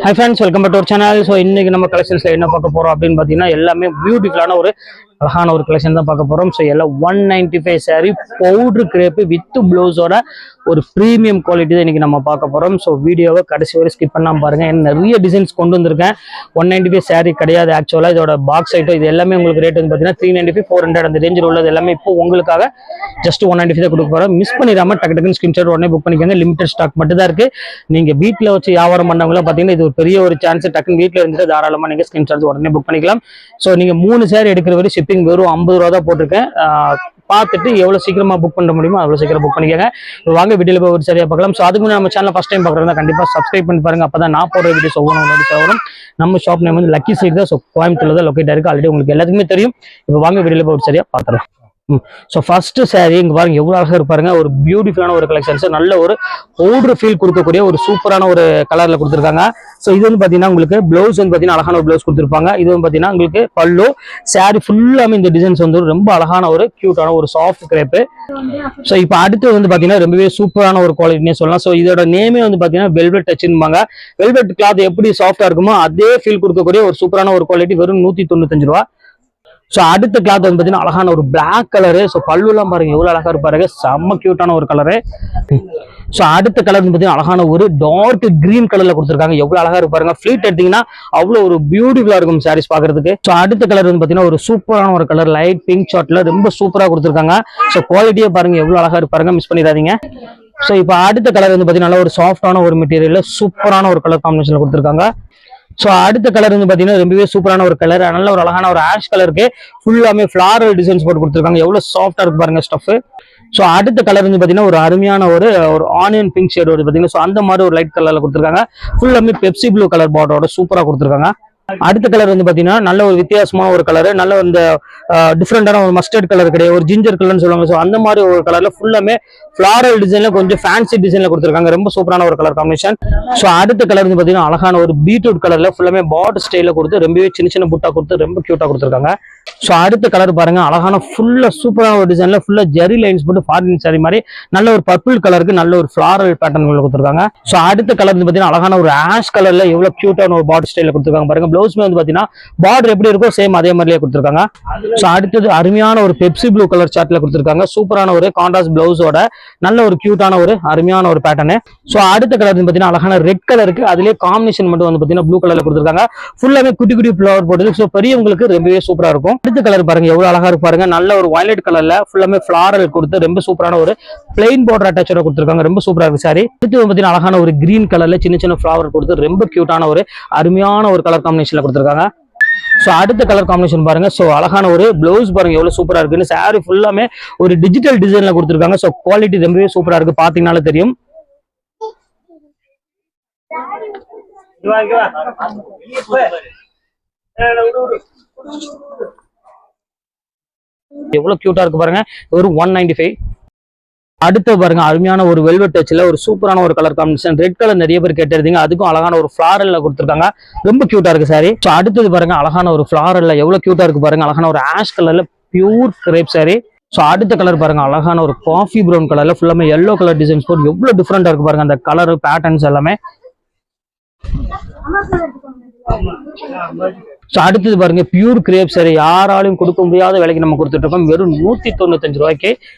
Hi friends, welcome back to our channel. So இன்னைக்கு நம்ம கலெக்ஷன்ஸ்ல என்ன பார்க்க போறோம் அப்படின்னு பாத்தீங்கன்னா எல்லாமே பியூட்டிஃபுல்லான ஒரு அழகான ஒரு கலெக்ஷன் தான் பார்க்க போறோம். ஸோ எல்லாம் 195 saree பவுடர் கிரேப் வித் ப்ளவுஸோட ஒரு ப்ரீமியம் குவாலிட்டி தான் இன்னைக்கு நம்ம பார்க்க போறோம். ஸோ வீடியோவை கடைசி வரை ஸ்கிப் பண்ணாம பாருங்க. நிறைய டிசைன்ஸ் கொண்டு வந்திருக்கேன். 195 saree கிடையாது ஆக்சுவலா. இதோட பாக்ஸ் ஐட்டம் இது எல்லாமே உங்களுக்கு ரேட் வந்து பாத்தீங்கன்னா 395 400 அந்த ரேஞ்சில் உள்ளது எல்லாமே இப்போ உங்களுக்காக ஜஸ்ட் 195 தான் கொடுக்க போறோம். மிஸ் பண்ணிடாம டக்கு டக்குன்னு ஸ்கிரீன்ஷாட் உடனே புக் பண்ணிக்கோங்க. லிமிடெட் ஸ்டாக் மட்டும் தான் இருக்கு. நீங்க வீட்டில் வச்சு வியாபாரம் பண்ணவங்களா பாத்தீங்கன்னா இது ஒரு பெரிய ஒரு சான்ஸ். டக்குன்னு வீட்டில் இருந்துட்டு தாராளமா நீங்க ஸ்கிரீன்ஷாட் உடனே புக் பண்ணிக்கலாம். ஸோ நீங்க 3 saree எடுக்கிற வரை ஷிப்பிங் வெறும் 50 ரூபா தான் போட்டிருக்கேன். பார்த்துட்டு எவ்வளவு சீக்கிரமா புக் பண்ண முடியுமோ அவ்வளவு சீக்கிரம் புக் பண்ணிக்கோங்க. வாங்க வீடியோல போய் ஒரு சரியா பார்க்கலாம். ஸோ அதுக்கு நம்ம சேனல் ஃபர்ஸ்ட் டைம் பார்க்குறதா கண்டிப்பா சப்ஸ்கிரைப் பண்ணி பாருங்க. அப்பதான் நான் போடுற வீடியோஸ் ஒவ்வொன்றும் வரும். நம்ம ஷாப் நேம் வந்து லக்கி சைட் தான். ஸோ கோயம்புத்தூர்ல தான் லொக்கேட் இருக்கு. ஆல்ரெடி உங்களுக்கு எல்லாத்துக்குமே தெரியும். இப்போ வாங்க வீடியோல போய் ஒரு சரியா பார்த்துக்கலாம். ஸோ ஃபர்ஸ்ட் saree இங்க பாருங்க எவ்வளவு அழகா இருப்பாருங்க. ஒரு பியூட்டிஃபுல்லான ஒரு கலெக்ஷன்ஸ், நல்ல ஒரு பவுடர் ஃபீல் கொடுக்கக்கூடிய ஒரு சூப்பரான ஒரு கலர்ல கொடுத்துருக்காங்க. ஸோ இது வந்து பாத்தீங்கன்னா உங்களுக்கு பிளவுஸ் வந்து பாத்தீங்கன்னா அழகான ஒரு பிளவுஸ் கொடுத்துருப்பாங்க. இது வந்து பாத்தீங்கன்னா உங்களுக்கு பல்லு saree ஃபுல்லாமே இந்த டிசைன்ஸ் வந்து ரொம்ப அழகான ஒரு கியூட்டான ஒரு சாஃப்ட் கிரேப்பு. ஸோ இப்போ அடுத்து வந்து பாத்தீங்கன்னா ரொம்பவே சூப்பரான ஒரு குவாலிட்டினே சொல்லலாம். ஸோ இதோட நேமே வந்து பாத்தீங்கன்னா வெல்வெட் டச்னுபாங்க. வெல்வெட் கிளாத் எப்படி சாஃப்டா இருக்குமோ அதே ஃபீல் கொடுக்கக்கூடிய ஒரு சூப்பரான ஒரு குவாலிட்டி. வெறும் 195 ரூபா. ஸோ அடுத்த கிளாத் வந்து பார்த்தீங்கன்னா அழகான ஒரு பிளாக் கலரு. ஸோ பல்லுலாம் பாருங்க எவ்வளோ அழகா இருப்பாருங்க. செம்ம கியூட்டான ஒரு கலரு. ஸோ அடுத்த கலர் வந்து பார்த்தீங்கன்னா அழகான ஒரு டார்க் கிரீன் கலர்ல கொடுத்துருக்காங்க. எவ்வளோ அழகா இருப்பாருங்க. ஃபிளீட் எடுத்தீங்கன்னா அவ்வளோ ஒரு பியூட்டிஃபுல்லா இருக்கும் சாரீஸ் பார்க்கறதுக்கு. ஸோ அடுத்த கலர் வந்து பார்த்தீங்கன்னா ஒரு சூப்பரான ஒரு கலர் லைட் பிங்க் ஷார்ட்ல ரொம்ப சூப்பரா கொடுத்துருக்காங்க. ஸோ குவாலிட்டியே பாருங்க எவ்வளோ அழகா இருப்பாருங்க. மிஸ் பண்ணிடாதீங்க. ஸோ இப்போ அடுத்த கலர் வந்து பார்த்தீங்கன்னா நல்ல ஒரு சாஃப்டான ஒரு மெட்டீரியல் சூப்பரான ஒரு கலர் காம்பினேஷன்ல கொடுத்துருக்காங்க. ஸோ அடுத்த கலர் வந்து பாத்தீங்கன்னா ரொம்பவே சூப்பரான ஒரு கலர். நல்ல ஒரு அழகான ஒரு ஆஷ் கலருக்கு ஃபுல்லாமே ஃபிளாரல் டிசைன்ஸ் போட்டு கொடுத்துருக்காங்க. எவ்வளவு சாஃப்டா இருக்கு பாருங்க ஸ்டஃப். ஸோ அடுத்த கலர் வந்து பாத்தீங்கன்னா ஒரு அருமையான ஒரு ஆனியன் பிங்க் ஷேட் வருது பாத்தீங்கன்னா. ஸோ அந்த மாதிரி ஒரு லைட் கலர்ல கொடுத்துருக்காங்க. ஃபுல்லாமே பெப்சி ப்ளூ கலர் பார்டரோட சூப்பரா கொடுத்துருக்காங்க. அடுத்த கலர் வந்து பாத்தீங்கன்னா நல்ல ஒரு வித்தியாசமான ஒரு கலர். நல்ல இந்த டிஃப்ரெண்டான ஒரு மஸ்டர்ட் கலர் கிடையாது, ஒரு ஜிஞ்சர் கலர்னு சொல்லுவாங்க. ஸோ அந்த மாதிரி ஒரு கலர்ல ஃபுல்லாமே ஃபிளாரல் டிசைன்ல கொஞ்சம் ஃபேன்சி டிசைன்ல கொடுத்துருக்காங்க. ரொம்ப சூப்பரான ஒரு கலர் காம்பினேஷன். ஸோ அடுத்த கலர் வந்து பாத்தீங்கன்னா அழகான ஒரு பீட்ரூட் கலர்ல ஃபுல்லாமே பார்டர் ஸ்டைல கொடுத்து ரொம்பவே சின்ன சின்ன புட்டா கொடுத்து ரொம்ப கியூட்டா கொடுத்துருக்காங்க. ஸோ அடுத்த கலர் பாருங்க அழகான ஃபுல்லா சூப்பரான ஒரு டிசைன்ல ஃபுல்லா ஜெரி லைன்ஸ் போட்டு ஃபாரின் சாரி மாதிரி நல்ல ஒரு பர்பிள் கலருக்கு நல்ல ஒரு ஃபிளாரல் பேட்டர்ன் கொடுத்துருக்காங்க. ஸோ அடுத்த கலர் வந்து பாத்தீங்கன்னா அழகான ஒரு ஆஷ் கலர்ல எவ்வளவு கியூட்டான ஒரு பார்டர் ஸ்டைல கொடுத்துருக்காங்க பாருங்க. பிளவுஸ்மே வந்து பாத்தீங்கன்னா பார்டர் எப்படி இருக்கோ சேம் அதே மாதிரியே கொடுத்துருக்காங்க. ஸோ அடுத்தது அருமையான ஒரு பெப்சி ப்ளூ கலர் சார்ட்ல கொடுத்துருக்காங்க. சூப்பரான ஒரு கான்ட்ராஸ்ட் பிளவுஸோட நல்ல ஒரு கியூட்டான ஒரு அருமையான ஒரு பேட்டர்ன். ஸோ அடுத்த கலர் வந்து பாத்தீங்கன்னா அழகான ரெட் கலருக்கு அதுலயே காம்பினேஷன் மட்டும் வந்து பாத்தீங்கன்னா ப்ளூ கலர்ல கொடுத்துருக்காங்க. ஃபுல்லாமே குட்டி குட்டி ஃபிளவர் போட்டு. ஸோ பெரியவங்களுக்கு ரொம்பவே சூப்பரா இருக்கும். அடுத்த கலர் பாருங்க எவ்வளவு அழகா இருப்பாருங்க. நல்ல ஒரு வயலட் கலர்ல ஃபுல்லாமே ஃபிளாரல் கொடுத்து ரொம்ப சூப்பரான ஒரு பிளைன் பார்டர் அட்டாச்சோட கொடுத்துருக்காங்க. ரொம்ப சூப்பரா இருக்கு சாரி. அடுத்து பாத்தீங்கன்னா அழகான ஒரு கிரீன் கலர்ல சின்ன சின்ன ஃபிளவர் கொடுத்து ரொம்ப கியூட்டான ஒரு அருமையான ஒரு கலர் காம்பினேஷன்ல கொடுத்துருக்காங்க. ஸோ அடுத்த கலர் காம்பினேஷன் பாருங்க. ஸோ அழகான ஒரு பிளவுஸ் பாருங்க எவ்வளவு சூப்பரா இருக்குன்னு. சாரி ஃபுல்லாமே ஒரு டிஜிட்டல் டிசைன்ல கொடுத்துருக்காங்க. ஸோ குவாலிட்டி ரொம்பவே சூப்பரா இருக்கு. பாத்தீங்கன்னாலே தெரியும். எவ்வளவு கியூட்டா இருக்கு பாருங்க. ஒரு 195. அடுத்து பாருங்க அருமையான ஒரு வெல்வெட் டச்ல ஒரு சூப்பரான ஒரு கலர் காம்பினேஷன். ரெட் கலர் நிறைய பேர் கேட்டிருந்தீங்க. அதுக்கும் அழகான ஒரு ஃபிளாரல்ல கொடுத்துருக்காங்க. ரொம்ப கியூட்டா இருக்கு சாரி. ஸோ அடுத்தது பாருங்க அழகான ஒரு ஃபிளாரல்ல எவ்வளவு கியூட்டா இருக்கு பாருங்க. அழகான ஒரு ஆஷ் கலர்ல பியூர் கிரேப் சாரி. ஸோ அடுத்த கலர் பாருங்க அழகான ஒரு காஃபி ப்ரௌன் கலர்ல ஃபுல்லாமே எல்லோ கலர் டிசைன்ஸ் போட்டு எவ்வளவு டிஃப்ரெண்டா இருக்கு பாருங்க. அந்த கலர் பேட்டர்ன்ஸ் எல்லாமே. ஸோ அடுத்தது பாருங்க பியூர் கிரேப் சாரி. யாராலையும் கொடுக்க முடியாத விலைக்கு நம்ம கொடுத்துட்டு இருக்கோம். வெறும் 195 ரூபாய்க்கு.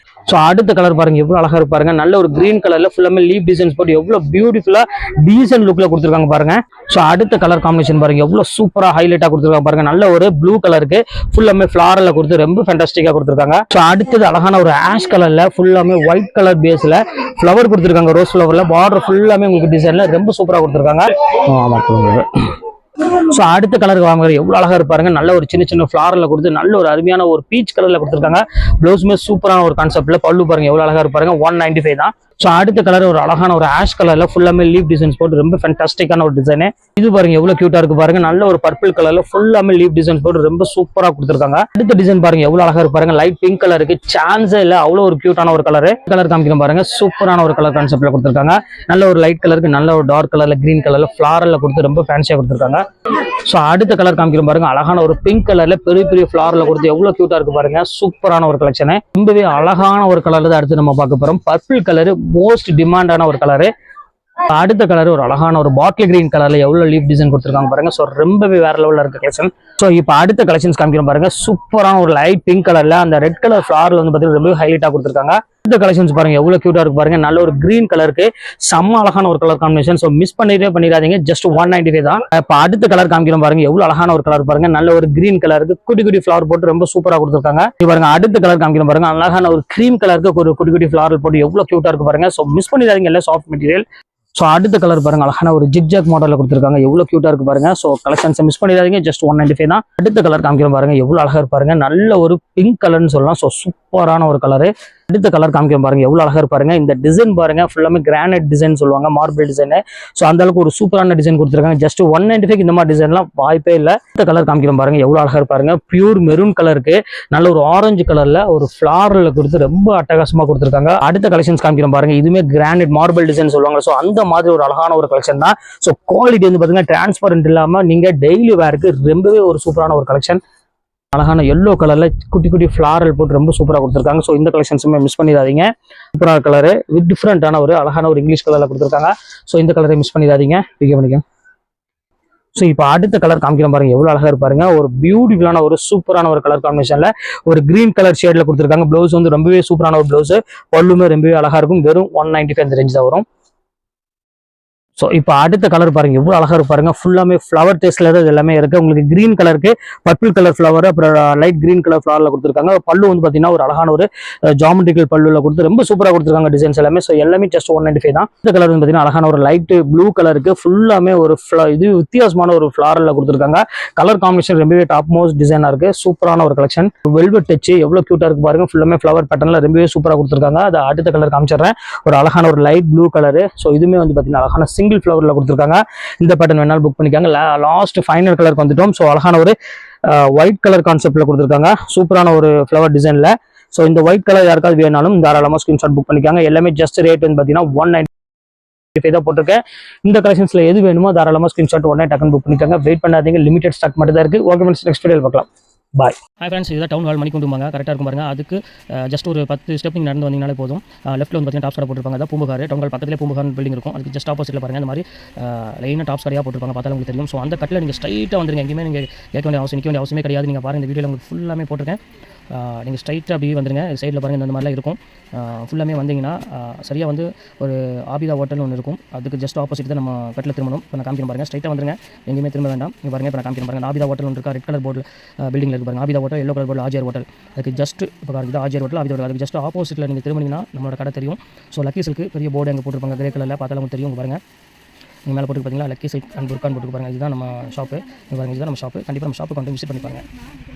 ஸோ அடுத்த கலர் பாருங்க எவ்வளவு அழகா இருப்பாருங்க. நல்ல ஒரு கிரீன் கலர்ல ஃபுல்லாமே லீப் டிசைன்ஸ் போட்டு எவ்வளவு பியூட்டிஃபுல்லா டீசன்ட் லுக்ல கொடுத்துருக்காங்க பாருங்க. ஸோ அடுத்த கலர் காம்பினேஷன் பாருங்க எவ்வளவு சூப்பரா ஹைலைட்டா கொடுத்துருக்காங்க பாருங்க. நல்ல ஒரு ப்ளூ கலருக்கு ஃபுல்லாமே ஃபிளாரல்ல கொடுத்து ரொம்ப ஃபேண்டாஸ்டிக்கா கொடுத்துருக்காங்க. ஸோ அடுத்தது அழகான ஒரு ஆஷ் கலர்ல ஃபுல்லாமே ஒயிட் கலர் பேஸ்ல ஃபிளவர் கொடுத்துருக்காங்க. ரோஸ் ஃபிளவர்ல பார்டர் ஃபுல்லாமே உங்களுக்கு டிசைன்ல ரொம்ப சூப்பரா கொடுத்துருக்காங்க. ஸோ அடுத்த கலருக்கு வாங்குற எவ்வளவு அழகா இருப்பாருங்க. நல்ல ஒரு சின்ன சின்ன ஃபிளாரல்ல கொடுத்து நல்ல ஒரு அருமையான ஒரு பீச் கலர்ல கொடுத்துருக்காங்க. பிளவுஸ்மே சூப்பரான ஒரு கான்செப்ட்ல பல்லு பாருங்க எவ்வளவு அழகா இருப்பாருங்க. 195 தான். ஸோ அடுத்த கலர் ஒரு அழகான ஒரு ஆஷ் கலர்ல ஃபுல்லாமே லீப் டிசைன்ஸ் போட்டு ரொம்ப ஃபேண்டாஸ்டிக்கான ஒரு டிசைன். இது பாருங்க எவ்வளவு கியூட்டா இருக்கு பாருங்க. நல்ல ஒரு பர்பிள் கலர்ல ஃபுல்லாமே லீப் டிசைன்ஸ் போட்டு ரொம்ப சூப்பரா கொடுத்துருக்காங்க. அடுத்த டிசைன் பாருங்க எவ்வளவு அழகா இருப்பாருங்க. லைட் பிங்க் கலருக்கு சான்ஸே இல்ல, அவ்வளவு ஒரு கியூட்டான ஒரு கலர் காமிக்கிறோம் பாருங்க. சூப்பரான ஒரு கலர் கான்செப்ட்ல கொடுத்துருக்காங்க. நல்ல ஒரு லைட் கலருக்கு நல்ல ஒரு டார்க் கலர்ல கிரீன் கலர்ல ஃபிளாரல்ல கொடுத்து ரொம்ப ஃபேன்சியா கொடுத்துருக்காங்க. ஸோ அடுத்த கலர் காமிக்கிறோம் பாருங்க. அழகான ஒரு பிங்க் கலர்ல பெரிய பெரிய ஃபிளார்ல கொடுத்து எவ்வளவு கியூட்டா இருக்கு பாருங்க. சூப்பரான ஒரு கலெக்ஷன். ரொம்பவே அழகான ஒரு கலர்ல தான் அடுத்து நம்ம பார்க்க போறோம். பர்பிள் கலர் மோஸ்ட் டிமாண்டான ஒரு கலரு. அடுத்த கலர் ஒரு அழகான ஒரு பாட்டில் கிரீன் கலர்ல எவ்வளவு லீஃப் டிசைன் கொடுத்துருக்காங்க பாருங்க. ஸோ ரொம்பவே வேற லெவலில் இருக்க கலெக்ஷன். ஸோ இப்போ அடுத்த கலெக்ஷன்ஸ் காமிக்கிறோம் பாருங்க. சூப்பரான ஒரு லைட் பிங்க் கலர்ல அந்த ரெட் கலர் ஃபிளார்ல வந்து பார்த்தீங்கன்னா ரொம்பவே ஹைலைட்டா கொடுத்துருக்காங்க. அடுத்த கலெக்ஷன்ஸ் பாருங்க எவ்வளவு கியூட்டா இருக்கு பாருங்க. நல்ல ஒரு கிரீன் கலருக்கு செம்ம அழகான ஒரு கலர் காம்பினேஷன். ஸோ மிஸ் பண்ணிடாதீங்க. ஜஸ்ட் 195 தான். இப்போ அடுத்த கலர் காமிக்கிறோம் பாருங்க. எவ்வளவு அழகான ஒரு கலர் பாருங்க. நல்ல ஒரு கிரீன் கலருக்கு குட்டி குட்டி ஃபிளவர் போட்டு ரொம்ப சூப்பரா கொடுத்துருக்காங்க. பாருங்க அடுத்த கலர் காமிக்கிறோம் பாருங்க. அழகான ஒரு கிரீம் கலருக்கு ஒரு குட்டி குட்டி ஃபிளவர் போட்டு எவ்வளவு கியூட்டா இருக்கு பாருங்க. ஸோ மிஸ் பண்ணிடாதீங்க. எல்லாம் சாஃப்ட் மெட்டீரியல். ஸோ அடுத்த கலர் பாருங்க அழகான ஒரு ஜிக்ஜாக் மாடலில் கொடுத்துருக்காங்க. எவ்வளோ கியூட்டா இருக்கு பாருங்க. ஸோ கலெக்ஷன்ஸை மிஸ் பண்ணிடாதீங்க. ஜஸ்ட் 195 தான். அடுத்த கலர் காமிக்கிறோம் பாருங்க. எவ்வளோ அழகா இருப்பாருங்க. நல்ல ஒரு பிங்க் கலர்னு சொல்லலாம். ஸோ சூப்பரான ஒரு கலரு. அடுத்த கலர் காமிக்கிறோம் பாருங்க. எவ்வளோ அழகா இருப்பாருங்க. இந்த டிசைன் பாருங்க ஃபுல்லாமே கிரானைட் டிசைன் சொல்லுவாங்க, மார்பிள் டிசைன். ஸோ அந்த அளவுக்கு ஒரு சூப்பரான டிசைன் கொடுத்துருக்காங்க. ஜஸ்ட் 195 இந்த மாதிரி டிசைன்லாம் வாய்ப்பே இல்லை. அடுத்த கலர் காமிக்கிறோம் பாருங்க. எவ்வளோ அழகா இருப்பாருங்க. பியூர் மெரூன் கலருக்கு நல்ல ஒரு ஆரஞ்சு கலர்ல ஒரு ஃபிளாரில் கொடுத்து ரொம்ப அட்டகாசமா கொடுத்துருக்காங்க. அடுத்த கலெக்ஷன்ஸ் காமிக்கிறோம் பாருங்க. இதுவுமே கிரானைட் மார்பிள் டிசைன் சொல்லுவாங்க. ஸோ அந்த மாதிரி ஒரு அழகான ஒரு கலெக்ஷன் தான். ஸோ குவாலிட்டி வந்து பாத்தீங்கன்னா டிரான்ஸ்பரண்ட் இல்லாம நீங்க டெய்லி வேருக்கு ரொம்பவே ஒரு சூப்பரான ஒரு கலெக்ஷன். அழகான எல்லோ கலர்ல குட்டி குட்டி ஃபிளாரல் போட்டு ரொம்ப சூப்பரா கொடுத்துருக்காங்க. ஸோ இந்த கலெக்ஷன்ஸுமே மிஸ் பண்ணிடாதீங்க. சூப்பரான கலரு வித் டிஃப்ரெண்டான ஒரு அழகான ஒரு இங்கிலீஷ் கலர்ல கொடுத்துருக்காங்க. ஸோ இந்த கலரை மிஸ் பண்ணிடாதீங்க. பிகே பண்ணிக்க. ஸோ இப்போ அடுத்த கலர் காமிக்கிறோம் பாருங்க. எவ்வளவு அழகா இருப்பாருங்க. ஒரு பியூட்டிஃபுல்லான ஒரு சூப்பரான ஒரு கலர் காம்பினேஷன்ல ஒரு கிரீன் கலர் ஷேட்ல கொடுத்துருக்காங்க. பிளவுஸ் வந்து ரொம்பவே சூப்பரான ஒரு பிளவுஸ். பல்லுமே ரொம்பவே அழகா இருக்கும். வெறும் 195 அந்த ரேஞ்ச் தான் வரும். ஸோ இப்போ அடுத்த கலர் பாருங்க. எவ்வளவு அழகா இருப்பாருங்க. ஃபுல்லாமே ஃபிளவர் டேஸ்ட்ல தான் எல்லாமே இருக்கு. உங்களுக்கு கிரீன் கலருக்கு பர்பிள் கலர் ஃபிளவர், அப்புறம் லைட் கிரீன் கலர் ஃபிளவர்ல கொடுத்துருக்காங்க. பல்லு வந்து பாத்தீங்கன்னா ஒரு அழகான ஒரு ஜாமெட்ரிக்கல் பல்லுல கொடுத்து ரொம்ப சூப்பரா கொடுத்துருக்காங்க டிசைன்ஸ் எல்லாமே. ஸோ எல்லாமே ஜஸ்ட் 195 தான். இந்த கலர் வந்து பாத்தீங்கன்னா அழகான ஒரு லைட் ப்ளூ கலருக்கு ஃபுல்லாமே ஒரு இது வித்தியாசமான ஒரு ஃபிளாரல்ல கொடுத்துருக்காங்க. கலர் காம்பினேஷன் ரொம்பவே டாப் மோஸ்ட் டிசைனா இருக்கு. சூப்பரான ஒரு கலெக்ஷன். வெல்வெட் டச் எவ்வளவு கியூட்டா இருக்கு பாருங்க. ஃபுல்லாமே ஃபிளவர் பேட்டர்ன்ல ரொம்பவே சூப்பரா கொடுத்துருக்காங்க. அது அடுத்த கலர் காமிச்சிடுறேன். ஒரு அழகான ஒரு லைட் ப்ளூ கலரு. ஸோ இதுவுமே வந்து பாத்தீங்கன்னா அழகான சிங்கிள் ஃபிளவர்ல கொடுத்துருக்காங்க. இந்த பேட்டர்ன் வேணாலும் புக் பண்ணிக்காங்க. லாஸ்ட் ஃபைனல் கலருக்கு வந்துட்டோம். ஸோ அழகான ஒரு ஒயிட் கலர் கான்செப்ட்ல கொடுத்துருக்காங்க. சூப்பரான ஒரு ஃபிளவர் டிசைன்ல. ஸோ இந்த ஒயிட் கலர் யாருக்காவது வேணாலும் தாராளமாக ஸ்கிரீன்ஷாட் புக் பண்ணிக்காங்க. எல்லாமே ஜஸ்ட் ரேட் வந்து பார்த்தீங்கன்னா 195 தான் போட்டிருக்கேன். இந்த கலெக்ஷன்ஸ்ல எது வேணுமோ தாராளமாக ஸ்கிரீன்ஷாட் உடனே டக்குன்னு புக் பண்ணிக்காங்க. வெயிட் பண்ணாதீங்க. லிமிடெட் ஸ்டாக் மட்டும் தான் இருக்கு. ஓகே ஃப்ரெண்ட்ஸ், நெக்ஸ்ட் வீடியோவில் பார்க்கலாம். பாய். ஹாய் ஃப்ரெண்ட்ஸ், இதுதான் டவுன் ஹால் மணிக்கொண்டுமாங்க. கரெக்டாக இருக்கும் பாருங்க. அதுக்கு ஜஸ்ட் ஒரு 10 ஸ்டெப் நீங்கள் நடந்து வந்தீங்கனாலே போதும். லெஃப்ட்டில் வந்து பார்த்தீங்கன்னா டாப்ஸ் கடை போட்டிருப்பாங்க. அதான் பூம்புகார். டவுன் ஹால் பக்கத்துலேயே பூம்புகார் பில்டிங் இருக்கும். அதுக்கு ஜஸ்ட் ஆப்போசிட்டில் பாருங்க. இந்த மாதிரி லைனாக டாப்ஸ் கடையாக போட்டிருப்பாங்க. பார்த்தாலும் உங்களுக்கு தெரியும். ஸோ அந்த கட்டில் நீங்கள் ஸ்ட்ரைட்டாக வந்துருங்க. எங்கேயுமே நீங்கள் கேட்க வேண்டிய அவசியம், நிற்க வேண்டிய அவசியமே கிடையாது. நீங்கள் பாருங்கள், இந்த வீடியோவில் உங்களுக்கு ஃபுல்லாமே போட்டிருக்கேன். நீங்கள் ஸ்ட்ரைட்டாக அப்படியே வந்துருங்க. சைடில் பாருங்கள் இந்த மாதிரிலாம் இருக்கும். ஃபுல்லாமே வந்தீங்கன்னா சரியாக வந்து ஒரு ஆபிதா ஹோட்டல்னு ஒன்று இருக்கும். அதுக்கு ஜஸ்ட் ஆப்போசிட் தான் நம்ம கட்டில் திரும்பணும். இப்போ நான் காமிக்கிறேன் பாருங்கள். ஸ்ட்ரைட்டாக வந்துருங்க. எங்கேயுமே திரும்ப வேண்டாம். நீங்கள் பாருங்கள், இப்போ நான் காமிக்கிறேன் பாருங்கள். ஆபிதா ஹோட்டல் ஒன்று இருக்கா, ரெட் கலர் போர்டில் பில்டிங்கில் இருக்கு பாருங்கள். ஆபிதா ஹோட்டல், எல்லோ கலர் போர்டில் ஆஜியர் ஹோட்டல். அதுக்கு ஜஸ்ட் இப்போ பாருங்கள், ஆஜியர் ஹோட்டல், ஆபிதா ஹோட்டல். அதுக்கு ஜஸ்ட் ஆப்போசிட்டில் நீங்கள் திரும்பினீங்கன்னா நம்மளோட கடை தெரியும். ஸோ லக்கி சில்க்கு பெரிய போர்டு அங்கே போட்டிருப்பாங்க. கிரே கலரில் பார்த்தாலும் தெரியும். பாருங்கள், நீங்கள் மேலே போட்டு பார்த்தீங்களா, லக்கி சில்க் அண்ட் புர்கான் போட்டு பாருங்கள். இதுதான் நம்ம ஷாப்பு. பாருங்கள், இதுதான் நம்ம ஷாப்பு. கண்டிப்பாக நம்ம ஷாப்புக்கு வந்து விசிட் பண்ணி பாருங்கள்.